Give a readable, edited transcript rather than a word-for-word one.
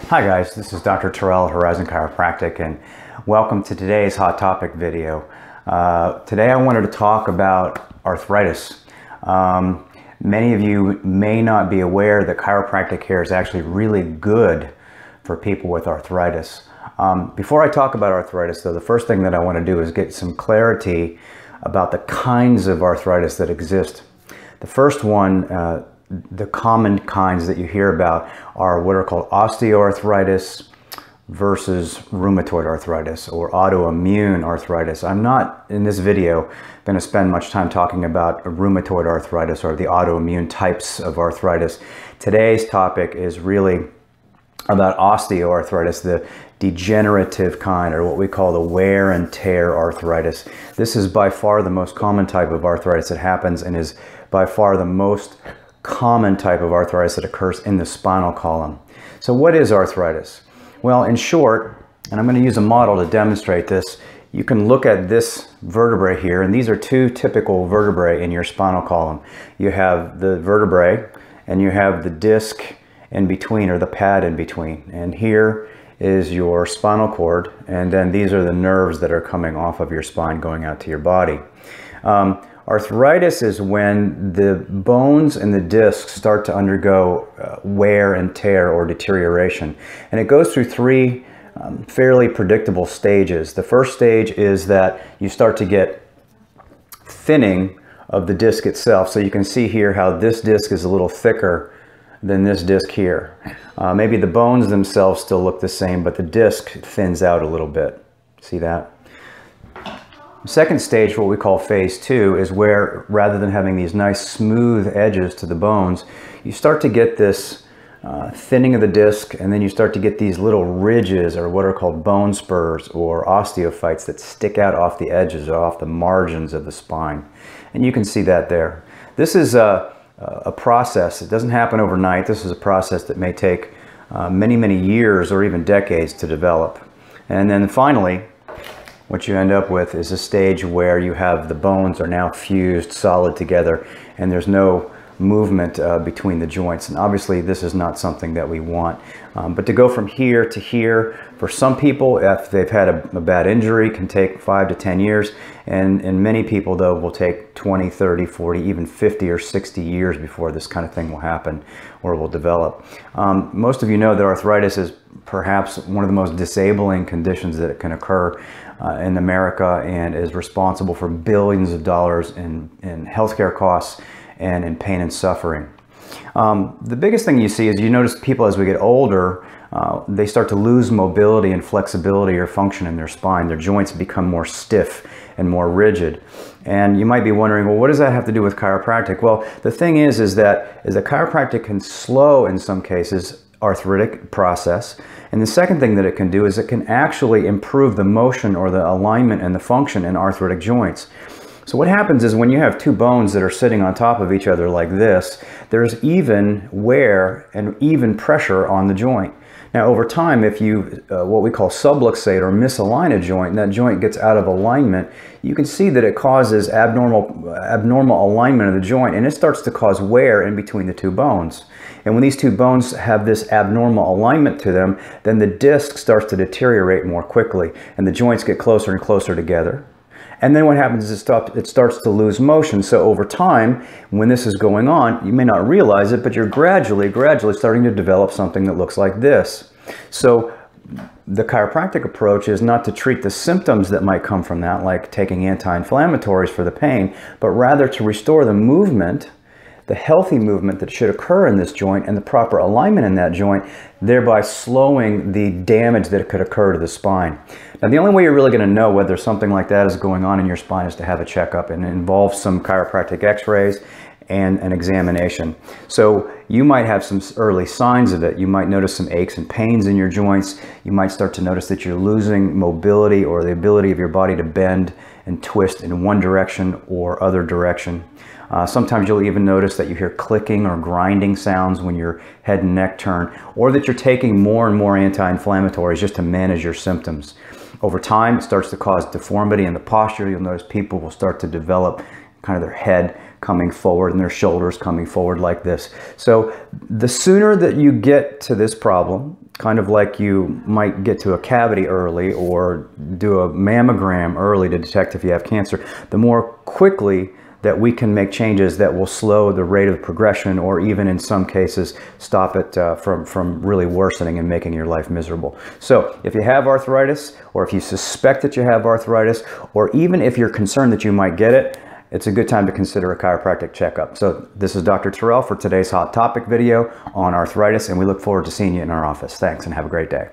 Hi guys, this is Dr. Terrell of Horizon Chiropractic and welcome to today's Hot Topic video. Today I wanted to talk about arthritis. Many of you may not be aware that chiropractic care is actually really good for people with arthritis. Before I talk about arthritis though, the first thing that I want to do is get some clarity about the kinds of arthritis that exist. The first one, the common kinds that you hear about are what are called osteoarthritis versus rheumatoid arthritis or autoimmune arthritis. I'm not in this video going to spend much time talking about rheumatoid arthritis or the autoimmune types of arthritis. Today's topic is really about osteoarthritis, the degenerative kind, or what we call the wear and tear arthritis. This is by far the most common type of arthritis that happens and is by far the most common type of arthritis that occurs in the spinal column. So what is arthritis? Well, in short, and I'm going to use a model to demonstrate this, you can look at this vertebrae here, and these are two typical vertebrae in your spinal column. You have the vertebrae and you have the disc in between, or the pad in between, and here is your spinal cord, and then these are the nerves that are coming off of your spine going out to your body. Arthritis is when the bones and the discs start to undergo wear and tear or deterioration. And it goes through three fairly predictable stages. The first stage is that you start to get thinning of the disc itself. So you can see here how this disc is a little thicker than this disc here. Maybe the bones themselves still look the same, but the disc thins out a little bit. See that? Second stage, what we call phase 2, is where rather than having these nice smooth edges to the bones, you start to get this thinning of the disc, and then you start to get these little ridges, or what are called bone spurs or osteophytes, that stick out off the edges or off the margins of the spine. And you can see that there. This is a process. It doesn't happen overnight. This is a process that may take many years or even decades to develop. And then finally, what you end up with is a stage where you have the bones are now fused solid together and there's no movement between the joints. And obviously this is not something that we want. But to go from here to here, for some people, if they've had a bad injury, can take 5 to 10 years. And many people though will take 20, 30, 40, even 50 or 60 years before this kind of thing will happen or will develop. Most of you know that arthritis is perhaps one of the most disabling conditions that can occur in America, and is responsible for billions of dollars in healthcare costs and in pain and suffering. The biggest thing you see is you notice people as we get older, they start to lose mobility and flexibility or function in their spine. Their joints become more stiff and more rigid. And you might be wondering, well, what does that have to do with chiropractic? Well, the thing is that the chiropractic can slow, in some cases, arthritic process. And the second thing that it can do is it can actually improve the motion or the alignment and the function in arthritic joints. So what happens is when you have two bones that are sitting on top of each other like this, there's even wear and even pressure on the joint. Now over time, if you what we call subluxate or misalign a joint, and that joint gets out of alignment, you can see that it causes abnormal alignment of the joint, and it starts to cause wear in between the two bones. And when these two bones have this abnormal alignment to them, then the disc starts to deteriorate more quickly, and the joints get closer and closer together. And then what happens is it starts to lose motion. So over time, when this is going on, you may not realize it, but you're gradually starting to develop something that looks like this. So the chiropractic approach is not to treat the symptoms that might come from that, like taking anti-inflammatories for the pain, but rather to restore the movement, the healthy movement that should occur in this joint and the proper alignment in that joint, thereby slowing the damage that could occur to the spine. Now, the only way you're really going to know whether something like that is going on in your spine is to have a checkup, and it involves some chiropractic x-rays and an examination. So you might have some early signs of it. You might notice some aches and pains in your joints. You might start to notice that you're losing mobility or the ability of your body to bend and twist in one direction or other direction. Sometimes you'll even notice that you hear clicking or grinding sounds when your head and neck turn, or that you're taking more and more anti-inflammatories just to manage your symptoms. Over time, it starts to cause deformity in the posture. You'll notice people will start to develop kind of their head coming forward and their shoulders coming forward like this. So the sooner that you get to this problem, kind of like you might get to a cavity early or do a mammogram early to detect if you have cancer, the more quickly that we can make changes that will slow the rate of progression, or even in some cases stop it from really worsening and making your life miserable. So if you have arthritis, or if you suspect that you have arthritis, or even if you're concerned that you might get it, it's a good time to consider a chiropractic checkup. So this is Dr. Terrell for today's Hot Topic video on arthritis, and we look forward to seeing you in our office. Thanks, and have a great day.